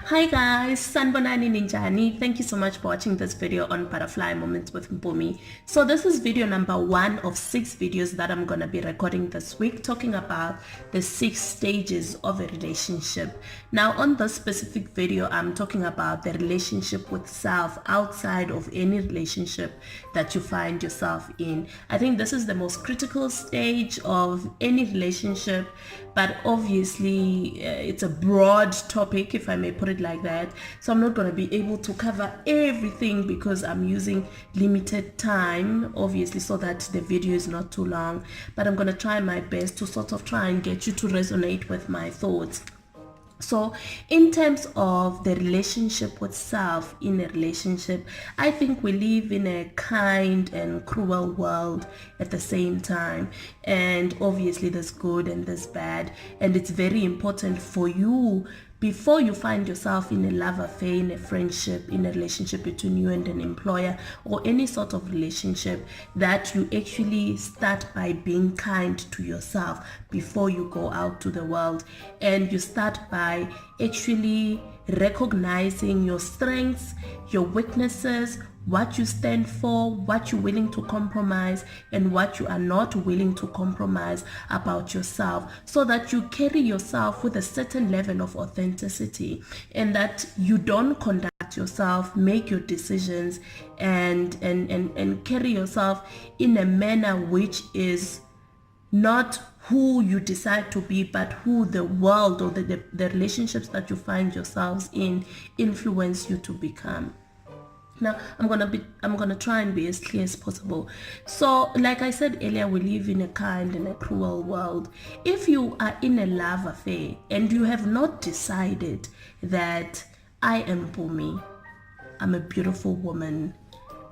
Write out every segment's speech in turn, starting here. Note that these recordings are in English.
Hi guys, Sanbonani Ninjani. Thank you so much for watching this video on Butterfly Moments with Mpumi. So this is video number 1 of 6 videos that I'm going to be recording this week, talking about the 6 stages of a relationship. Now on this specific video, I'm talking about the relationship with self outside of any relationship that you find yourself in. I think this is the most critical stage of any relationship, but obviously it's a broad topic, if I may put it like that. So I'm not going to be able to cover everything because I'm using limited time, obviously, so that the video is not too long. But I'm going to try my best to sort of try and get you to resonate with my thoughts. So in terms of the relationship with self in a relationship, I think we live in a kind and cruel world at the same time, and obviously there's good and there's bad, and it's very important for you, before you find yourself in a love affair, in a friendship, in a relationship between you and an employer or any sort of relationship, that you actually start by being kind to yourself before you go out to the world, and you start by actually recognizing your strengths, your weaknesses, what you stand for, what you're willing to compromise, and what you are not willing to compromise about yourself, so that you carry yourself with a certain level of authenticity, and that you don't conduct yourself, make your decisions, and carry yourself in a manner which is not who you decide to be, but who the world or the relationships that you find yourselves in influence you to become. Now, I'm gonna try and be as clear as possible. So, like I said earlier, we live in a kind and a cruel world. If you are in a love affair and you have not decided that I am Mpumi, I'm a beautiful woman,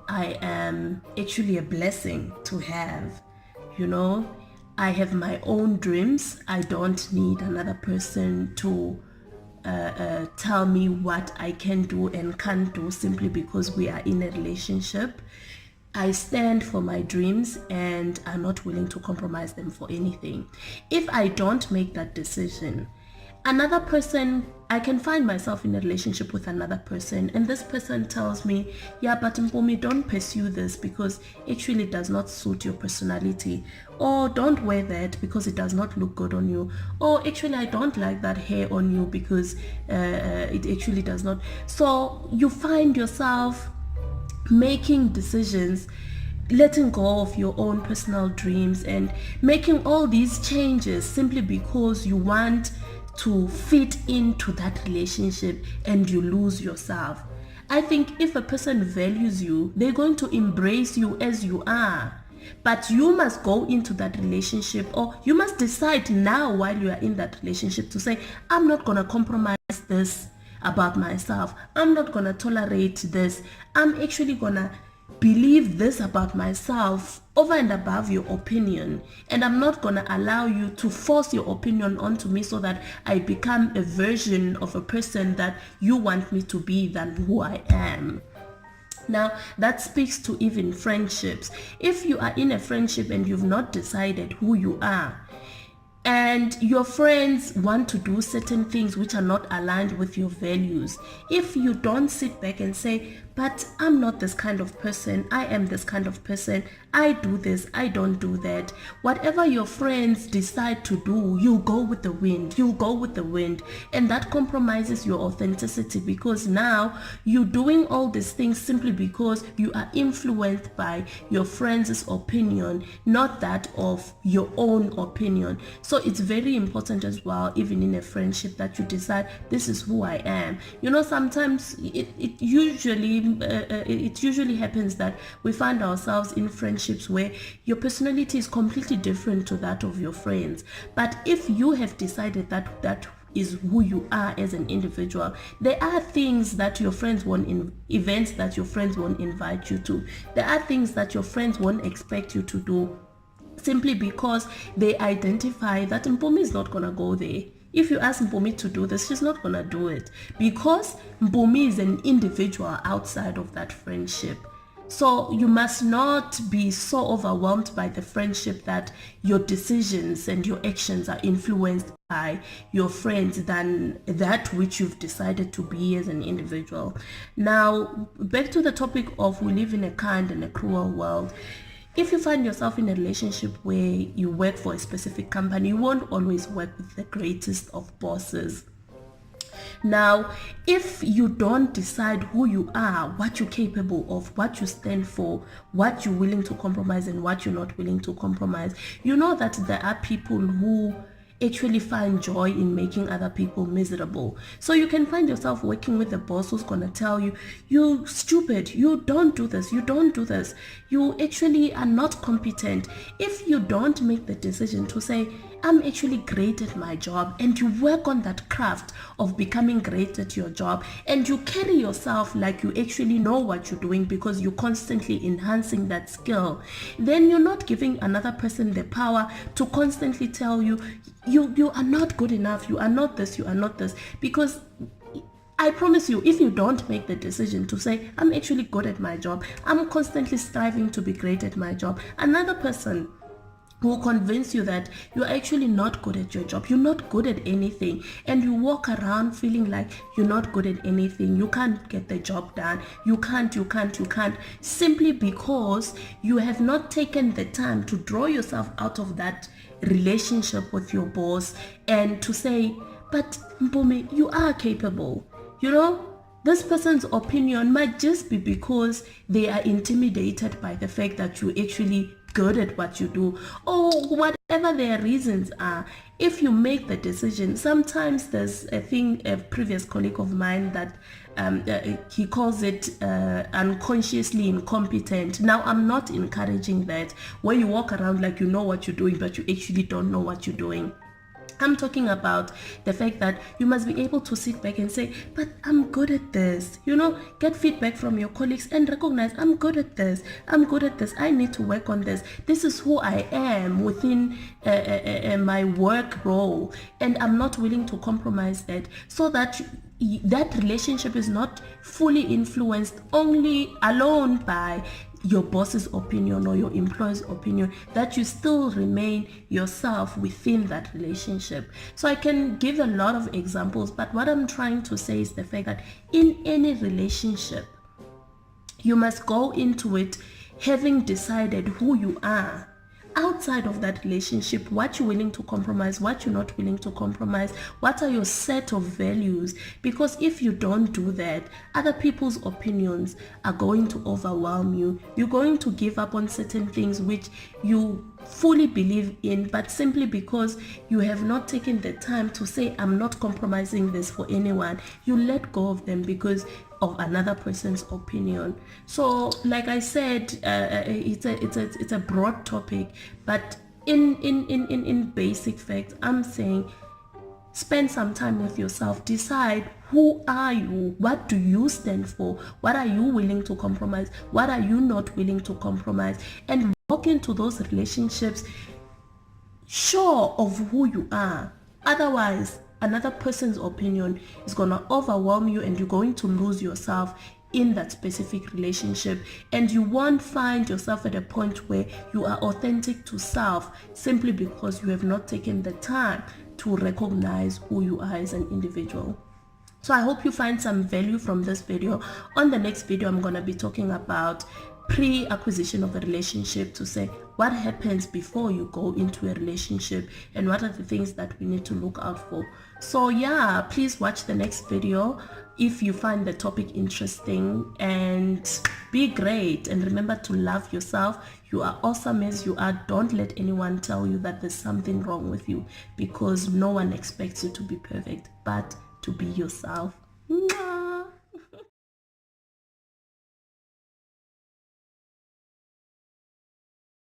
I am actually a blessing to have, I have my own dreams, I don't need another person to tell me what I can do and can't do simply because we are in a relationship. I stand for my dreams and I'm not willing to compromise them for anything. If I don't make that decision, another person, I can find myself in a relationship with another person, and this person tells me, yeah, but Mpumi, don't pursue this because actually it does not suit your personality, or don't wear that because it does not look good on you, or actually I don't like that hair on you because it actually does not. So you find yourself making decisions, letting go of your own personal dreams and making all these changes simply because you want to fit into that relationship, and you lose yourself. I think if a person values you, they're going to embrace you as you are. But you must go into that relationship, or you must decide now while you are in that relationship to say, I'm not going to compromise this about myself. I'm not going to tolerate this. I'm actually going to believe this about myself over and above your opinion, and I'm not going to allow you to force your opinion onto me so that I become a version of a person that you want me to be than who I am. Now, that speaks to even friendships. If you are in a friendship and you've not decided who you are, and your friends want to do certain things which are not aligned with your values, if you don't sit back and say, but I'm not this kind of person, I am this kind of person, I do this, I don't do that. Whatever your friends decide to do, you go with the wind, and that compromises your authenticity, because now you're doing all these things simply because you are influenced by your friends' opinion, not that of your own opinion. So it's very important as well, even in a friendship, that you decide, this is who I am. Sometimes it usually happens that we find ourselves in friendships where your personality is completely different to that of your friends. But if you have decided that is who you are as an individual, there are things that your friends won't, events that your friends won't invite you to. There are things that your friends won't expect you to do, simply because they identify that Mpumi is not going to go there. If you ask Mpumi to do this, she's not going to do it, because Mpumi is an individual outside of that friendship. So you must not be so overwhelmed by the friendship that your decisions and your actions are influenced by your friends than that which you've decided to be as an individual. Now, back to the topic of we live in a kind and a cruel world. If you find yourself in a relationship where you work for a specific company, you won't always work with the greatest of bosses. Now, if you don't decide who you are, what you're capable of, what you stand for, what you're willing to compromise and what you're not willing to compromise, you know that there are people who actually find joy in making other people miserable. So you can find yourself working with a boss who's gonna tell you, you stupid, you don't do this, you don't do this, you actually are not competent. If you don't make the decision to say, I'm actually great at my job, and you work on that craft of becoming great at your job, and you carry yourself like you actually know what you're doing because you're constantly enhancing that skill, then you're not giving another person the power to constantly tell you, you are not good enough, you are not this, you are not this. Because I promise you, if you don't make the decision to say, I'm actually good at my job, I'm constantly striving to be great at my job, another person will convince you that you're actually not good at your job, you're not good at anything, and you walk around feeling like you're not good at anything, you can't get the job done, you can't, simply because you have not taken the time to draw yourself out of that relationship with your boss and to say, but Mpumi, you are capable. You know, this person's opinion might just be because they are intimidated by the fact that you're actually good at what you do, or whatever their reasons are. If you make the decision, sometimes there's a thing, a previous colleague of mine that he calls it unconsciously incompetent. Now, I'm not encouraging that, where you walk around like you know what you're doing, but you actually don't know what you're doing. I'm talking about the fact that you must be able to sit back and say, but I'm good at this. You know, get feedback from your colleagues and recognize, I'm good at this. I'm good at this. I need to work on this. This is who I am within my work role. And I'm not willing to compromise that, so that that relationship is not fully influenced only alone by your boss's opinion or your employer's opinion, that you still remain yourself within that relationship. So I can give a lot of examples, but what I'm trying to say is the fact that in any relationship, you must go into it having decided who you are. Outside of that relationship, what you're willing to compromise, what you're not willing to compromise, what are your set of values? Because if you don't do that, other people's opinions are going to overwhelm you. You're going to give up on certain things which you fully believe in, but simply because you have not taken the time to say, I'm not compromising this for anyone, you let go of them because of another person's opinion. So like I said, it's a broad topic, but in basic facts, I'm saying spend some time with yourself. Decide, who are you? What do you stand for? What are you willing to compromise? What are you not willing to compromise? And walk into those relationships sure of who you are. Otherwise, another person's opinion is going to overwhelm you and you're going to lose yourself in that specific relationship, and you won't find yourself at a point where you are authentic to self, simply because you have not taken the time to recognize who you are as an individual. So I hope you find some value from this video. On the next video, I'm going to be talking about pre-acquisition of a relationship, to say what happens before you go into a relationship and what are the things that we need to look out for. So yeah, please watch the next video if you find the topic interesting, and be great, and remember to love yourself. You are awesome as you are. Don't let anyone tell you that there's something wrong with you, because no one expects you to be perfect, but to be yourself. Mwah.